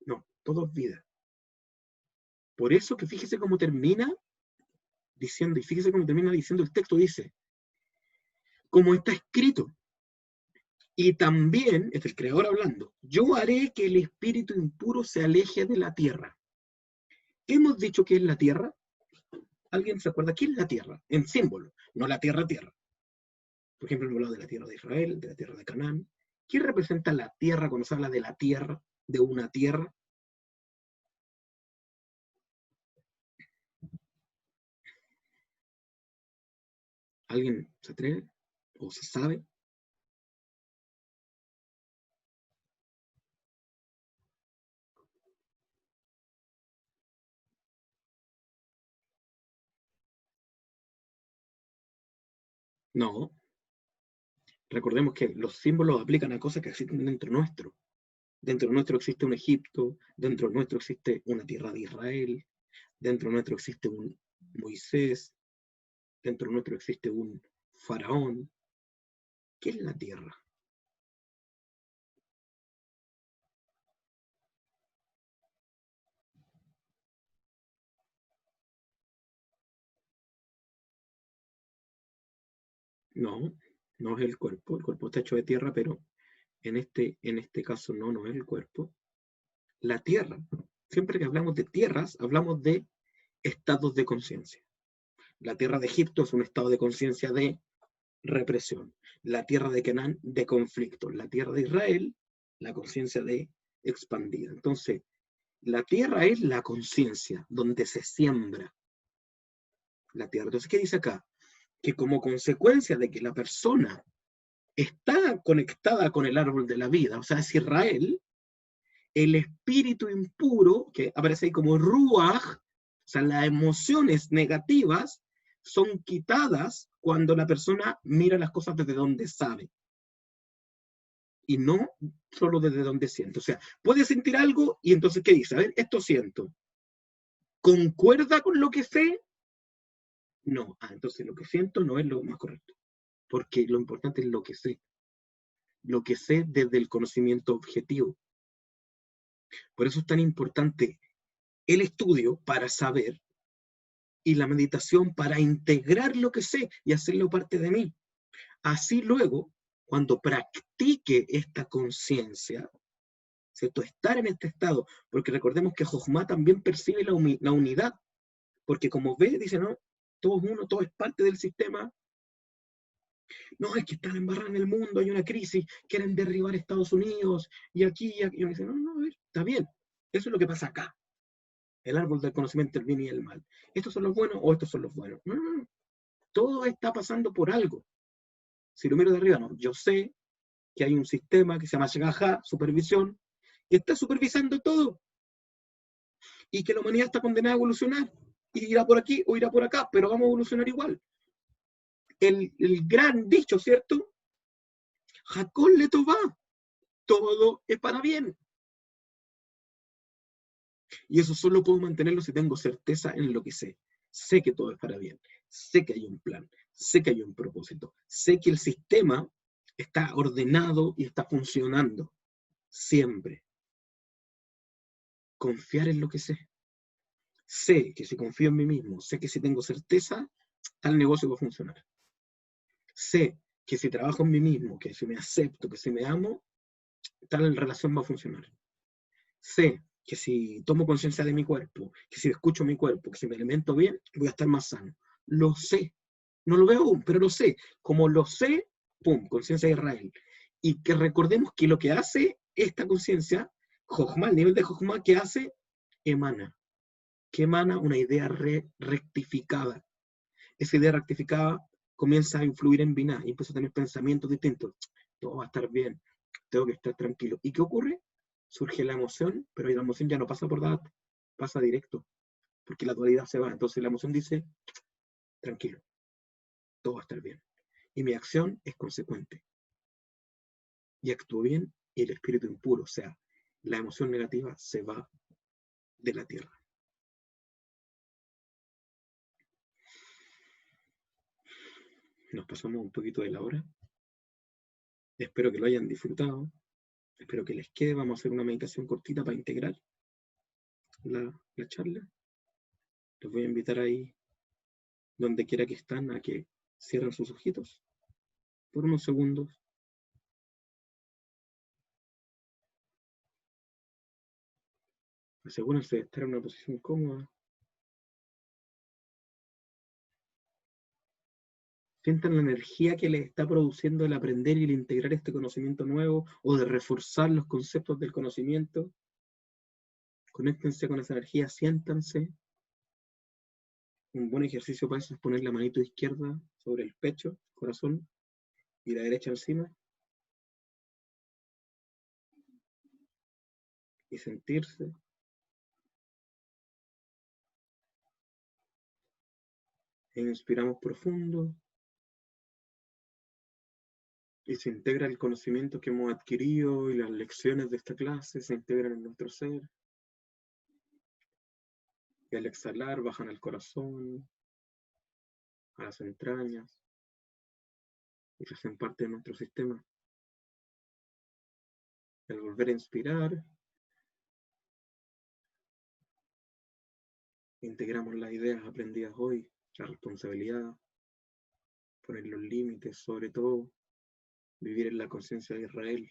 No, todo es vida. Por eso que fíjese cómo termina diciendo, y fíjese cómo termina diciendo el texto, dice, como está escrito, y también, es el creador hablando, yo haré que el espíritu impuro se aleje de la tierra. ¿Qué hemos dicho que es la tierra? ¿Alguien se acuerda qué es la tierra? En símbolo, no la tierra. Por ejemplo, hemos hablado de la tierra de Israel, de la tierra de Canaán. ¿Qué representa la tierra cuando se habla de la tierra, de una tierra? ¿Alguien se atreve? ¿O se sabe? No. Recordemos que los símbolos aplican a cosas que existen dentro nuestro. Dentro nuestro existe un Egipto, dentro nuestro existe una tierra de Israel, dentro nuestro existe un Moisés, dentro nuestro existe un faraón. ¿Qué es la tierra? No, no es el cuerpo. El cuerpo está hecho de tierra, pero en este caso no es el cuerpo. La tierra, siempre que hablamos de tierras, hablamos de estados de conciencia. La tierra de Egipto es un estado de conciencia de represión. La tierra de Canaán, de conflicto. La tierra de Israel, la conciencia de expandida. Entonces, la tierra es la conciencia, donde se siembra. la tierra. Entonces, ¿qué dice acá? Que como consecuencia de que la persona está conectada con el árbol de la vida, o sea, es Israel, el espíritu impuro, que aparece ahí como ruach, o sea, las emociones negativas, son quitadas cuando la persona mira las cosas desde donde sabe y no solo desde donde siente. O sea, puede sentir algo y entonces, ¿qué dice? A ver, esto siento. ¿Concuerda con lo que sé? No. Entonces lo que siento no es lo más correcto, porque lo importante es lo que sé desde el conocimiento objetivo. Por eso es tan importante el estudio para saber y la meditación para integrar lo que sé y hacerlo parte de mí. Así luego, cuando practique esta conciencia, ¿cierto? Estar en este estado, porque recordemos que Jochma también percibe la unidad, porque como ve, dice, no, todo es uno, todo es parte del sistema. No, es que están embarrados en el mundo, hay una crisis, quieren derribar Estados Unidos, y aquí. Y uno dice, no, no, a ver, está bien, eso es lo que pasa acá. El árbol del conocimiento del bien y el mal. ¿Estos son los buenos o estos son los buenos? No, no, no. Todo está pasando por algo. Si lo miro de arriba, no. Yo sé que hay un sistema que se llama Shagaha, supervisión, que está supervisando todo. Y que la humanidad está condenada a evolucionar. Y irá por aquí o irá por acá, pero vamos a evolucionar igual. El gran dicho, ¿cierto? Jacob le toba. Todo es para bien. Y eso solo puedo mantenerlo si tengo certeza en lo que sé. Sé que todo es para bien. Sé que hay un plan. Sé que hay un propósito. Sé que el sistema está ordenado y está funcionando. Siempre. Confiar en lo que sé. Sé que si confío en mí mismo, sé que si tengo certeza, tal negocio va a funcionar. Sé que si trabajo en mí mismo, que si me acepto, que si me amo, tal relación va a funcionar. Sé que si tomo conciencia de mi cuerpo, que si escucho mi cuerpo, que si me alimento bien, voy a estar más sano. Lo sé. No lo veo aún, pero lo sé. Como lo sé, pum, conciencia de Israel. Y que recordemos que lo que hace esta conciencia, Jochma, el nivel de Jochma que hace, emana. Que emana una idea rectificada. Esa idea rectificada comienza a influir en Binah y empieza a tener pensamientos distintos. Todo va a estar bien, tengo que estar tranquilo. ¿Y qué ocurre? Surge la emoción, pero la emoción ya no pasa por data, pasa directo, porque la dualidad se va. Entonces la emoción dice, tranquilo, todo va a estar bien. Y mi acción es consecuente. Y actúo bien y el espíritu impuro, o sea, la emoción negativa se va de la tierra. Nos pasamos un poquito de la hora. Espero que lo hayan disfrutado. Espero que les quede. Vamos a hacer una meditación cortita para integrar la charla. Les voy a invitar ahí, donde quiera que están, a que cierren sus ojitos por unos segundos. Asegúrense de estar en una posición cómoda. Sientan la energía que les está produciendo el aprender y el integrar este conocimiento nuevo o de reforzar los conceptos del conocimiento. Conéctense con esa energía, siéntanse. Un buen ejercicio para eso es poner la manito izquierda sobre el pecho, corazón, y la derecha encima. Y sentirse. E inspiramos profundo. Y se integra el conocimiento que hemos adquirido y las lecciones de esta clase se integran en nuestro ser. Y al exhalar bajan al corazón, a las entrañas, y se hacen parte de nuestro sistema. Y al volver a inspirar, integramos las ideas aprendidas hoy, la responsabilidad, poner los límites, sobre todo, vivir en la conciencia de Israel,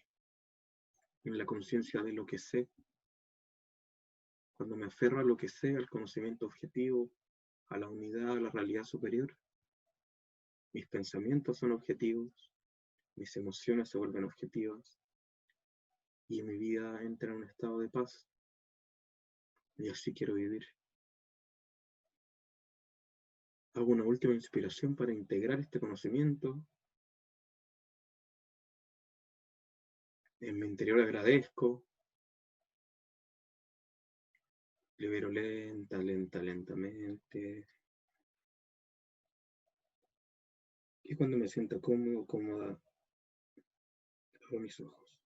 en la conciencia de lo que sé. Cuando me aferro a lo que sé, al conocimiento objetivo, a la unidad, a la realidad superior, mis pensamientos son objetivos, mis emociones se vuelven objetivas y mi vida entra en un estado de paz. Y así quiero vivir. Hago una última inspiración para integrar este conocimiento. En mi interior agradezco. Libero lentamente. Y cuando me sienta cómodo, cómoda, abro mis ojos.